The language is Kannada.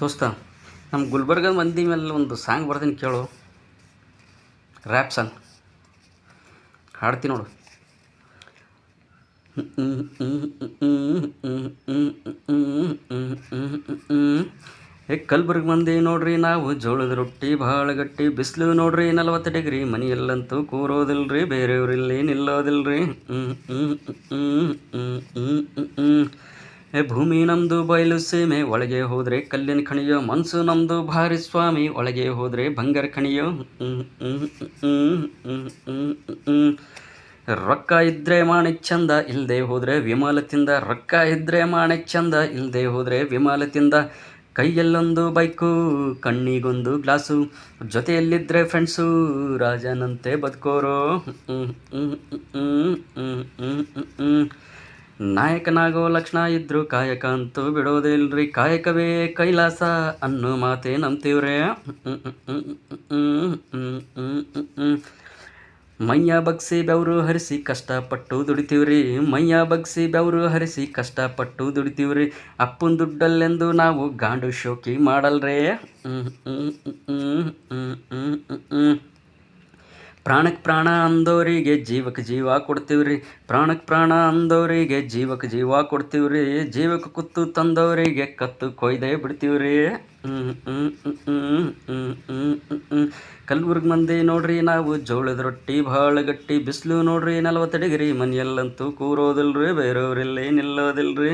ದೋಸ್ತ, ನಮ್ಮ ಗುಲ್ಬರ್ಗದ ಮಂದಿ ಮೇಲೆ ಒಂದು ಸಾಂಗ್ ಬರ್ತೀನಿ ಕೇಳು. ರ್ಯಾಪ್ ಸಾಂಗ್ ಹಾಡ್ತೀನಿ ನೋಡು. ಕಲ್ಬುರ್ಗಿ ಮಂದಿ ನೋಡ್ರಿ, ನಾವು ಜೋಳದ ರೊಟ್ಟಿ ಭಾಳ ಗಟ್ಟಿ, ಬಿಸಿಲು ನೋಡ್ರಿ 40 ಡಿಗ್ರಿ, ಮನೆಯಲ್ಲಂತೂ ಕೂರೋದಿಲ್ರಿ, ಬೇರೆಯವ್ರಿಲ್ಲಿ ನಿಲ್ಲೋದಿಲ್ರಿ. ಭೂಮಿ ನಮ್ಮದು ಬಯಲು ಸೀಮೆ, ಒಳಗೆ ಹೋದರೆ ಕಲ್ಲಿನ ಖಣಿಯೋ, ಮನಸ್ಸು ನಮ್ಮದು ಭಾರಿ ಸ್ವಾಮಿ, ಒಳಗೆ ಹೋದರೆ ಬಂಗಾರ ಖಣಿಯೋ. ರೊಕ್ಕ ಇದ್ದರೆ ಮಾಣಿಕ್ ಚಂದ, ಇಲ್ಲದೆ ಹೋದರೆ ವಿಮಾಲ ತಿಂದ. ರೊಕ್ಕ ಇದ್ದರೆ ಮಾಣಿಕ್ ಚಂದ, ಇಲ್ಲದೆ ಹೋದರೆ ವಿಮಾಲ ತಿಂದ. ಕೈಯಲ್ಲೊಂದು ಬೈಕು, ಕಣ್ಣಿಗೊಂದು ಗ್ಲಾಸು, ಜೊತೆಯಲ್ಲಿದ್ದರೆ ಫ್ರೆಂಡ್ಸು, ರಾಜನಂತೆ ಬದುಕೋರು. ನಾಯಕನಾಗೋ ಲಕ್ಷಣ ಇದ್ರು ಕಾಯಕ ಅಂತೂ ಬಿಡೋದೇ ಇಲ್ರಿ, ಕಾಯಕವೇ ಕೈಲಾಸ ಅನ್ನೋ ಮಾತೇ ನಂಬ್ತೀವ್ರೆ. ಮೈಯ ಬಗ್ಸಿ ಬೆವರು ಹರಿಸಿ ಕಷ್ಟಪಟ್ಟು ದುಡಿತೀವ್ರಿ, ಮೈಯ ಬಗ್ಸಿ ಬೆವರು ಹರಿಸಿ ಕಷ್ಟಪಟ್ಟು ದುಡಿತೀವ್ರಿ. ಅಪ್ಪನ ದುಡ್ಡಲ್ಲೆಂದು ನಾವು ಗಾಂಡು ಶೋಕಿ ಮಾಡಲ್ರೇ. ಪ್ರಾಣಕ್ಕೆ ಪ್ರಾಣ ಅಂದೋರಿಗೆ ಜೀವಕ್ಕೆ ಜೀವ ಕೊಡ್ತೀವ್ರಿ, ಪ್ರಾಣಕ್ಕೆ ಪ್ರಾಣ ಅಂದೋರಿಗೆ ಜೀವಕ್ಕೆ ಜೀವ ಕೊಡ್ತೀವ್ರಿ. ಜೀವಕ್ಕೆ ಕುತ್ತು ತಂದವರಿಗೆ ಕತ್ತು ಕೊಯ್ದೇ ಬಿಡ್ತೀವ್ರಿ. ಕಲ್ಬುರ್ಗಿ ಮಂದಿ ನೋಡ್ರಿ, ನಾವು ಜೋಳದ ರೊಟ್ಟಿ ಭಾಳ ಗಟ್ಟಿ, ಬಿಸಿಲು ನೋಡ್ರಿ 40 ಡಿಗ್ರಿ, ಮನೆಯಲ್ಲಂತೂ ಕೂರೋದಿಲ್ರಿ, ಬೇರೆಯವ್ರಲ್ಲಿ ನಿಲ್ಲೋದಿಲ್ರಿ.